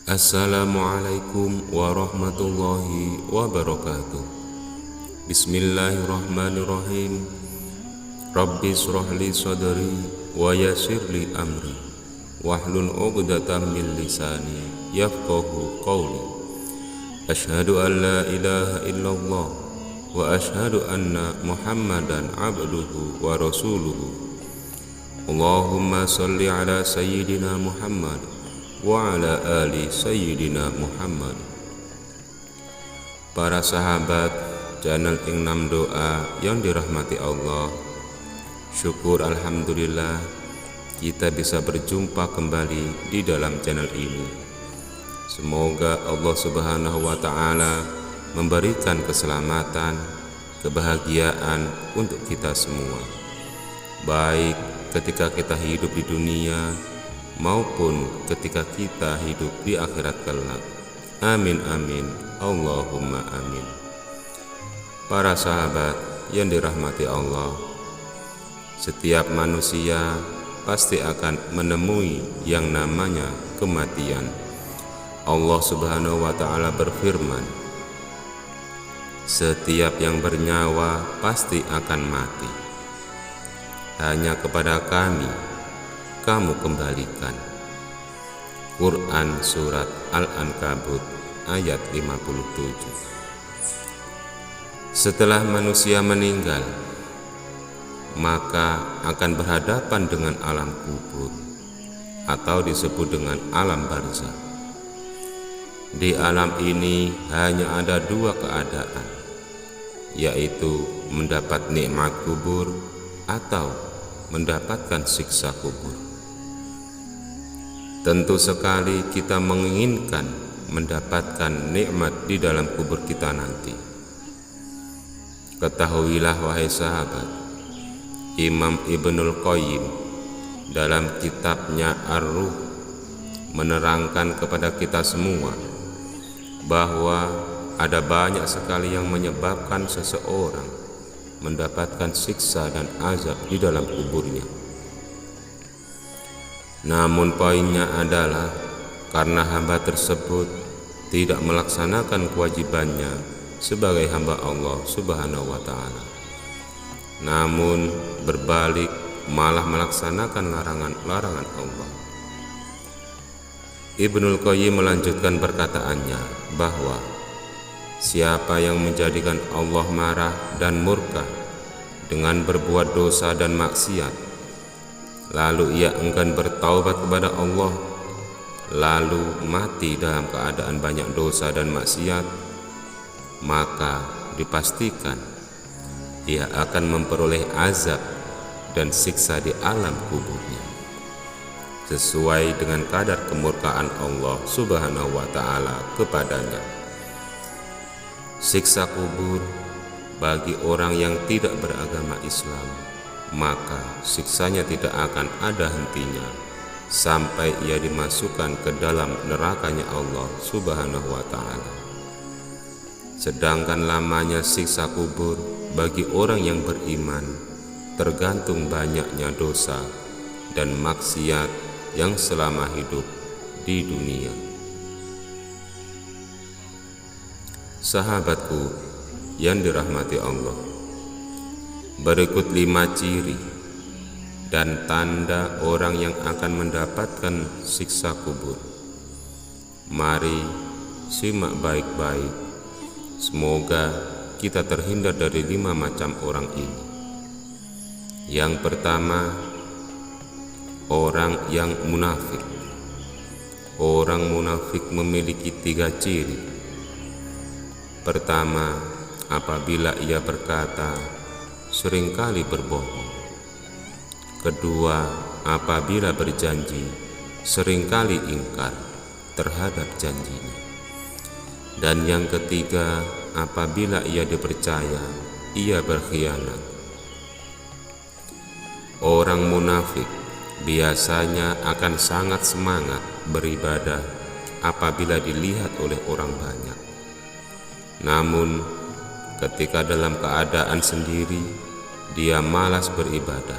Assalamualaikum warahmatullahi wabarakatuh. Bismillahirrahmanirrahim. Rabbi shrah li sadri wa yassir li amri wahlul 'uqdatam min lisani yafqahu qawli. Asyhadu an la ilaha illallah wa asyhadu anna Muhammadan abduhu wa rasuluhu. Allahumma salli ala sayyidina Muhammad wa ala ali sayyidina Muhammad. Para sahabat channel Ingnam Doa yang dirahmati Allah, syukur alhamdulillah kita bisa berjumpa kembali di dalam channel ini. Semoga Allah Subhanahu wa ta'ala memberikan keselamatan, kebahagiaan untuk kita semua, baik ketika kita hidup di dunia maupun ketika kita hidup di akhirat kelak. Amin amin Allahumma amin. Para sahabat yang dirahmati Allah, setiap manusia pasti akan menemui yang namanya kematian. Allah Subhanahu wa ta'ala berfirman, setiap yang bernyawa pasti akan mati. Hanya kepada Kami kamu kembalikan. Quran Surat Al-Ankabut ayat 57. Setelah manusia meninggal, maka akan berhadapan dengan alam kubur atau disebut dengan alam barzakh. Di alam ini hanya ada dua keadaan, yaitu mendapat nikmat kubur atau mendapatkan siksa kubur. Tentu sekali kita menginginkan mendapatkan nikmat di dalam kubur kita nanti. Ketahuilah wahai sahabat, Imam Ibnul Qayyim dalam kitabnya Ar-Ruh menerangkan kepada kita semua bahwa ada banyak sekali yang menyebabkan seseorang mendapatkan siksa dan azab di dalam kuburnya. Namun poinnya adalah karena hamba tersebut tidak melaksanakan kewajibannya sebagai hamba Allah Subhanahu wa ta'ala, namun berbalik malah melaksanakan larangan-larangan Allah. Ibnul Qayyim melanjutkan perkataannya bahwa siapa yang menjadikan Allah marah dan murka dengan berbuat dosa dan maksiat, lalu ia enggan bertaubat kepada Allah, lalu mati dalam keadaan banyak dosa dan maksiat, maka dipastikan ia akan memperoleh azab dan siksa di alam kuburnya, sesuai dengan kadar kemurkaan Allah Subhanahu wa ta'ala kepadanya. Siksa kubur bagi orang yang tidak beragama Islam, maka siksanya tidak akan ada hentinya sampai ia dimasukkan ke dalam nerakanya Allah Subhanahu wa ta'ala. Sedangkan lamanya siksa kubur bagi orang yang beriman tergantung banyaknya dosa dan maksiat yang selama hidup di dunia. Sahabatku yang dirahmati Allah, berikut 5 ciri dan tanda orang yang akan mendapatkan siksa kubur. Mari simak baik-baik, semoga kita terhindar dari 5 macam orang ini. Yang pertama, orang yang munafik. Orang munafik memiliki 3 ciri. Pertama, apabila ia berkata, seringkali berbohong. Kedua, apabila berjanji, seringkali ingkar terhadap janjinya. Dan yang ketiga, apabila ia dipercaya, ia berkhianat. Orang munafik biasanya akan sangat semangat beribadah apabila dilihat oleh orang banyak. Namun ketika dalam keadaan sendiri, dia malas beribadah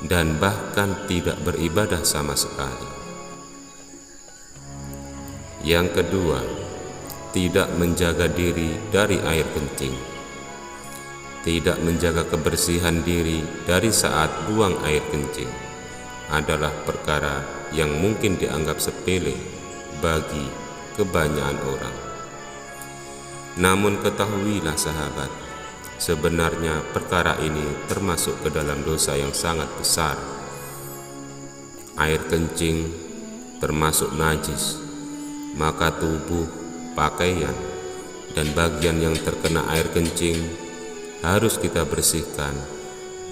dan bahkan tidak beribadah sama sekali. Yang kedua, tidak menjaga diri dari air kencing. Tidak menjaga kebersihan diri dari saat buang air kencing adalah perkara yang mungkin dianggap sepele bagi kebanyakan orang. Namun ketahuilah sahabat, sebenarnya perkara ini termasuk ke dalam dosa yang sangat besar. Air kencing termasuk najis, maka tubuh, pakaian, dan bagian yang terkena air kencing harus kita bersihkan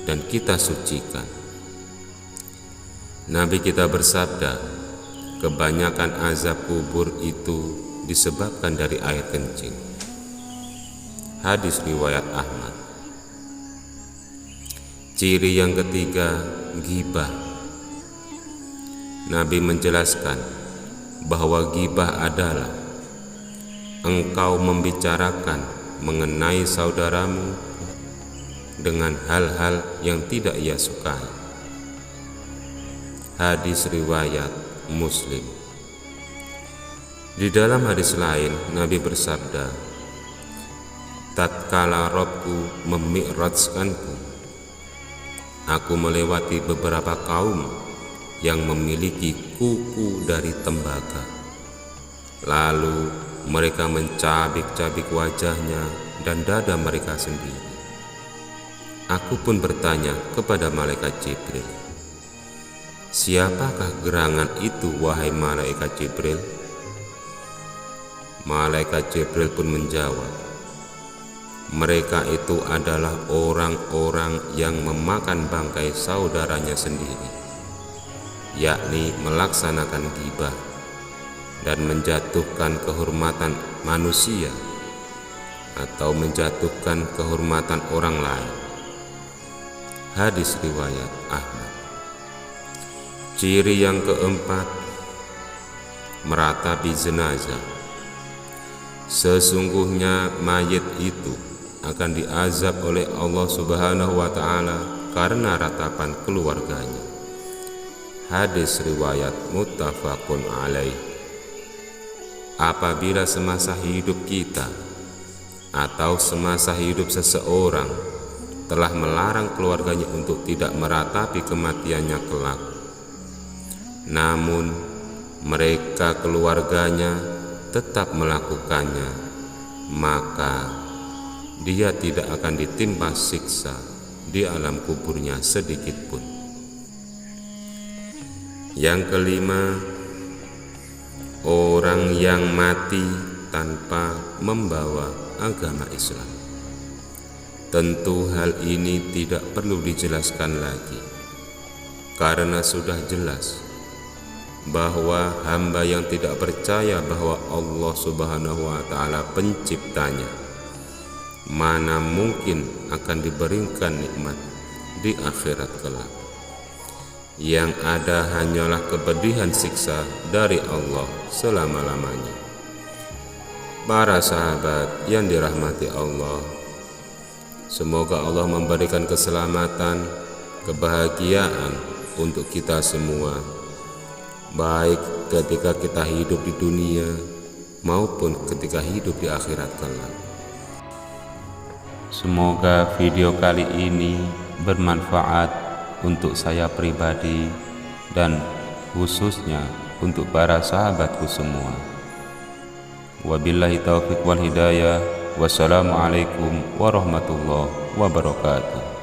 dan kita sucikan. Nabi kita bersabda, kebanyakan azab kubur itu disebabkan dari air kencing. Hadis riwayat Ahmad. Ciri yang ketiga, ghibah. Nabi menjelaskan bahwa ghibah adalah engkau membicarakan mengenai saudaramu dengan hal-hal yang tidak ia sukai. Hadis riwayat Muslim. Di dalam hadis lain, Nabi bersabda, tatkala Rabbku memi'rajkanku, aku melewati beberapa kaum yang memiliki kuku dari tembaga. Lalu mereka mencabik-cabik wajahnya dan dada mereka sendiri. Aku pun bertanya kepada malaikat Jibril, siapakah gerangan itu wahai malaikat Jibril? Malaikat Jibril pun menjawab, mereka itu adalah orang-orang yang memakan bangkai saudaranya sendiri, yakni melaksanakan ghibah dan menjatuhkan kehormatan manusia atau menjatuhkan kehormatan orang lain. Hadis riwayat Ahmad. Ciri yang keempat, meratapi jenazah. Sesungguhnya mayit itu akan diazab oleh Allah Subhanahu wa Ta'ala karena ratapan keluarganya. Hadis riwayat muttafaqun alaih. Apabila semasa hidup kita atau semasa hidup seseorang telah melarang keluarganya untuk tidak meratapi kematiannya kelak, namun mereka keluarganya tetap melakukannya, maka dia tidak akan ditimpa siksa di alam kuburnya sedikit pun. Yang kelima, orang yang mati tanpa membawa agama Islam. Tentu hal ini tidak perlu dijelaskan lagi, karena sudah jelas bahwa hamba yang tidak percaya bahwa Allah Subhanahu wa Ta'ala penciptanya, mana mungkin akan diberikan nikmat di akhirat kelak. Yang ada hanyalah kepedihan siksa dari Allah selama-lamanya. Para sahabat yang dirahmati Allah, semoga Allah memberikan keselamatan, kebahagiaan untuk kita semua, baik ketika kita hidup di dunia maupun ketika hidup di akhirat kelak. Semoga video kali ini bermanfaat untuk saya pribadi dan khususnya untuk para sahabatku semua. Wabillahi taufiq wal hidayah. Wassalamualaikum warahmatullahi wabarakatuh.